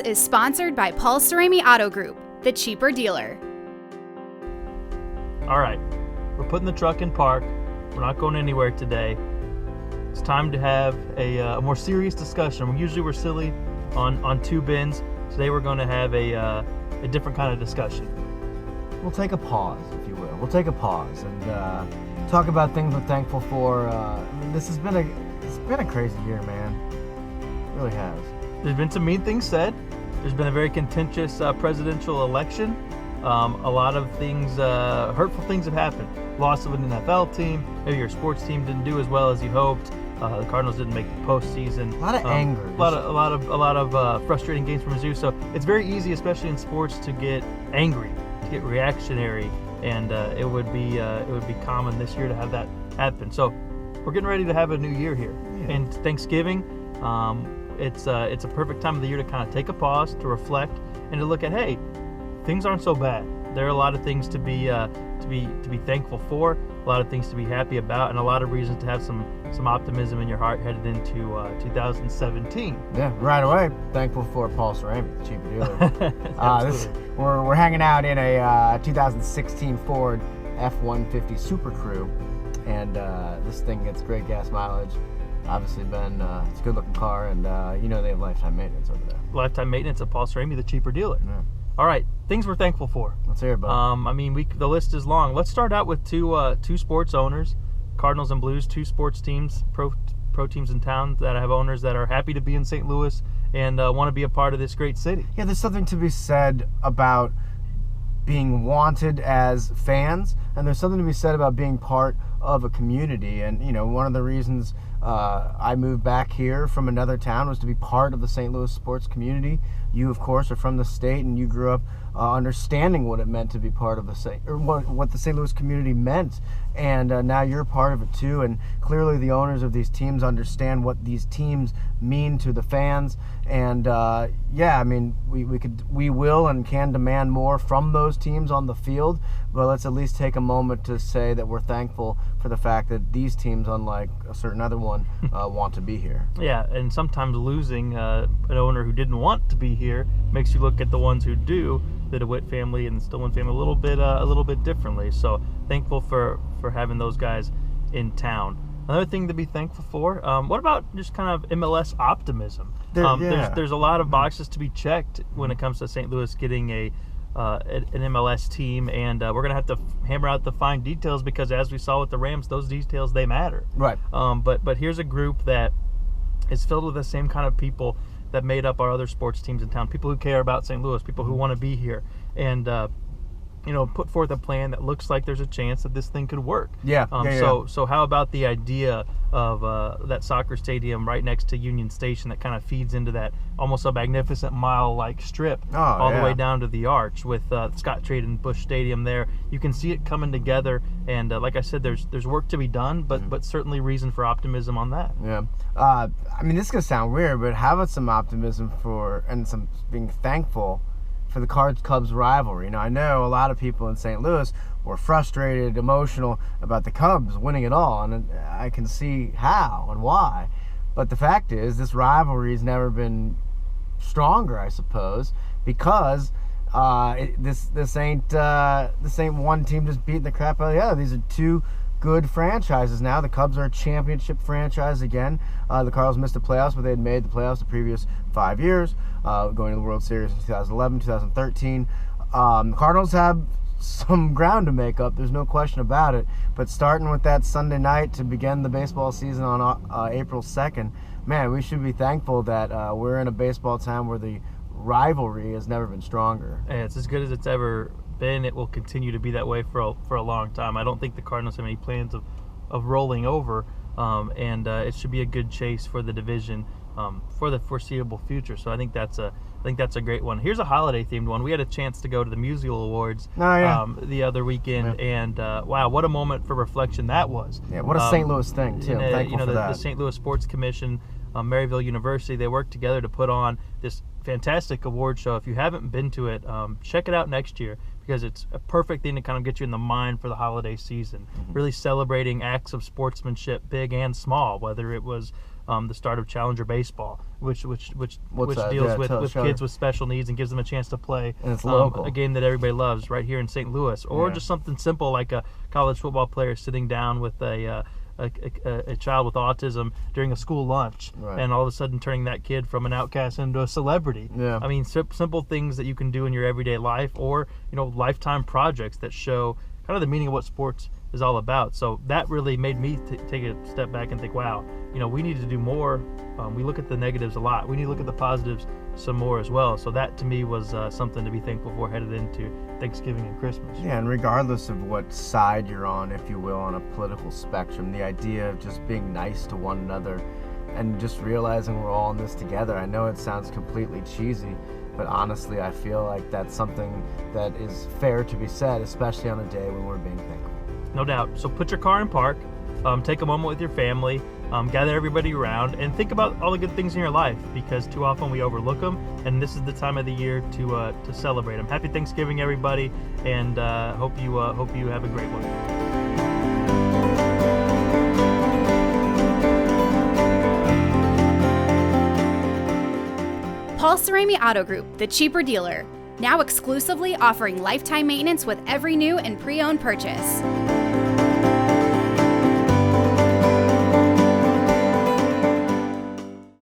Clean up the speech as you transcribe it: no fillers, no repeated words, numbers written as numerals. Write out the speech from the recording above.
is sponsored by Paul Cerami Auto Group, the cheaper dealer. All right, we're putting the truck in park. We're not going anywhere today. It's time to have a more serious discussion. Usually we're silly on two bins. Today we're going to have a different kind of discussion. We'll take a pause, if you will. We'll take a pause and talk about things we're thankful for. This has been a crazy year, man. It really has. There's been some mean things said. There's been a very contentious presidential election. A lot of things, hurtful things have happened. Loss of an NFL team. Maybe your sports team didn't do as well as you hoped. The Cardinals didn't make the postseason. A lot of anger. A lot of frustrating games from Mizzou. So it's very easy, especially in sports, to get angry, to get reactionary, and it would be common this year to have that happen. So we're getting ready to have a new year here, and Thanksgiving. It's a perfect time of the year to kind of take a pause, to reflect, and to look at, hey, things aren't so bad. There are a lot of things to be thankful for, a lot of things to be happy about, and a lot of reasons to have some optimism in your heart headed into 2017. Yeah, right away. Thankful for Paul Cerami, the cheaper dealer. We're hanging out in a 2016 Ford F-150 Super Crew, and this thing gets great gas mileage. Obviously, it's a good-looking car, and they have lifetime maintenance over there. Lifetime maintenance of Paul Cerami, the cheaper dealer. Yeah. All right, things we're thankful for. Let's hear it, bud. The list is long. Let's start out with two sports owners, Cardinals and Blues, two sports teams, pro teams in town that have owners that are happy to be in St. Louis and want to be a part of this great city. Yeah, there's something to be said about being wanted as fans, and there's something to be said about being part of a community. And one of the reasons I moved back here from another town was to be part of the St. Louis sports community. You, of course, are from the state, and you grew up understanding what it meant to be part of what the St. Louis community meant, and now you're part of it too. And clearly, the owners of these teams understand what these teams mean to the fans. And we will and can demand more from those teams on the field. But let's at least take a moment to say that we're thankful for the fact that these teams, unlike a certain other one, want to be here. Yeah, and sometimes losing an owner who didn't want to be here makes you look at the ones who do, the DeWitt family and the Stillman family, a little bit differently. So thankful for having those guys in town. Another thing to be thankful for, what about just kind of MLS optimism? There's a lot of boxes to be checked when it comes to St. Louis getting an MLS team, and we're going to have to hammer out the fine details because, as we saw with the Rams, those details, they matter. Right. But here's a group that is filled with the same kind of people that made up our other sports teams in town, people who care about St. Louis, people who want to be here, and put forth a plan that looks like there's a chance that this thing could work. So how about the idea of that soccer stadium right next to Union Station that kind of feeds into that almost a magnificent mile-like strip the way down to the arch with Scott Trade and Busch Stadium there. You can see it coming together, and like I said, there's work to be done, but certainly reason for optimism on that. Yeah. This is going to sound weird, but how about some optimism and some being thankful for the Cards-Cubs rivalry? I know a lot of people in St. Louis were frustrated, emotional about the Cubs winning it all, and I can see how and why. But the fact is, this rivalry has never been stronger, I suppose, because this ain't one team just beating the crap out of the other. These are two good franchises now. The Cubs are a championship franchise again. The Cardinals missed the playoffs, but they had made the playoffs the previous 5 years, going to the World Series in 2011, 2013. The Cardinals have some ground to make up, there's no question about it. But starting with that Sunday night to begin the baseball season on April 2nd, man, we should be thankful that we're in a baseball town where the rivalry has never been stronger. And it's as good as it's ever been. It will continue to be that way for a long time. I don't think the Cardinals have any plans of rolling over, and it should be a good chase for the division for the foreseeable future. So I think that's a great one. Here's a holiday-themed one. We had a chance to go to the Musial Awards the other weekend, and wow, what a moment for reflection that was. Yeah, what a St. Louis thing, too. I'm thankful for that. The St. Louis Sports Commission, Maryville University, they worked together to put on this fantastic award show. If you haven't been to it, check it out next year, because it's a perfect thing to kind of get you in the mind for the holiday season. Really celebrating acts of sportsmanship, big and small, whether it was the start of Challenger Baseball, which deals Yeah, with sure. kids with special needs and gives them a chance to play And it's local. a game that everybody loves right here in St. Louis, or Yeah. just something simple like a college football player sitting down with a child with autism during a school lunch, Right. and all of a sudden turning that kid from an outcast into a celebrity. Yeah. I mean, simple things that you can do in your everyday life, or lifetime projects that show kind of the meaning of what sports is all about. So that really made me take a step back and think, wow, we need to do more. We look at the negatives a lot. We need to look at the positives some more as well. So that to me was something to be thankful for headed into Thanksgiving and Christmas. Yeah, and regardless of what side you're on, if you will, on a political spectrum, the idea of just being nice to one another and just realizing we're all in this together. I know it sounds completely cheesy, but honestly, I feel like that's something that is fair to be said, especially on a day when we're being thankful. No doubt. So put your car in park, take a moment with your family, gather everybody around, and think about all the good things in your life, because too often we overlook them, and this is the time of the year to celebrate them. Happy Thanksgiving, everybody, and hope you have a great one. Paul Cerami Auto Group, the cheaper dealer. Now exclusively offering lifetime maintenance with every new and pre-owned purchase.